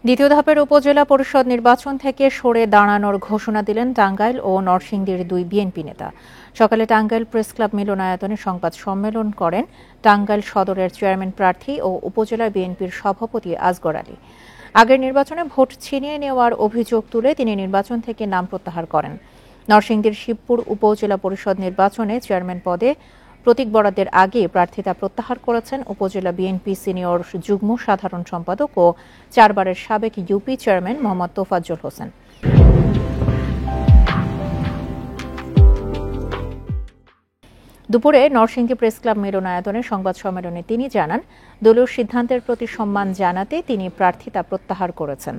দ্বিতীয় ধাপের উপজেলা পরিষদ নির্বাচন থেকে সরে দাঁড়ানোর ঘোষণা দিলেন টাঙ্গাইল ও নরসিংদীর দুই বিএনপি নেতা। সকালে টাঙ্গাইল প্রেস ক্লাব মিলনায়তনে সংবাদ সম্মেলন করেন টাঙ্গাইল সদরের চেয়ারম্যান প্রার্থী ও উপজেলা বিএনপির সভাপতি আসগর আলী। আগের নির্বাচনে ভোট ছিনিয়ে নেওয়ার অভিযোগ তুলে তিনি নির্বাচন থেকে নাম প্রত্যাহার করেন। নরসিংদীর শিবপুর উপজেলা পরিষদ নির্বাচনে চেয়ারম্যান পদে প্রতীক বরাদ্দের আগে প্রার্থিতা প্রত্যাহার করেছেন উপজেলা বিএনপি সিনিয়র যুগ্ম সাধারণ সম্পাদক ও 4 বারের সাবেক ইউপি চেয়ারম্যান মোহাম্মদ তোফাজ্জল হোসেন। দুপুরে নরসিংদী প্রেস ক্লাব মিলনায়তনে সংবাদ সম্মেলনে তিনি জানান, দলীয় সিদ্ধান্তের প্রতি সম্মান জানাতে তিনি প্রার্থিতা প্রত্যাহার করেছেন।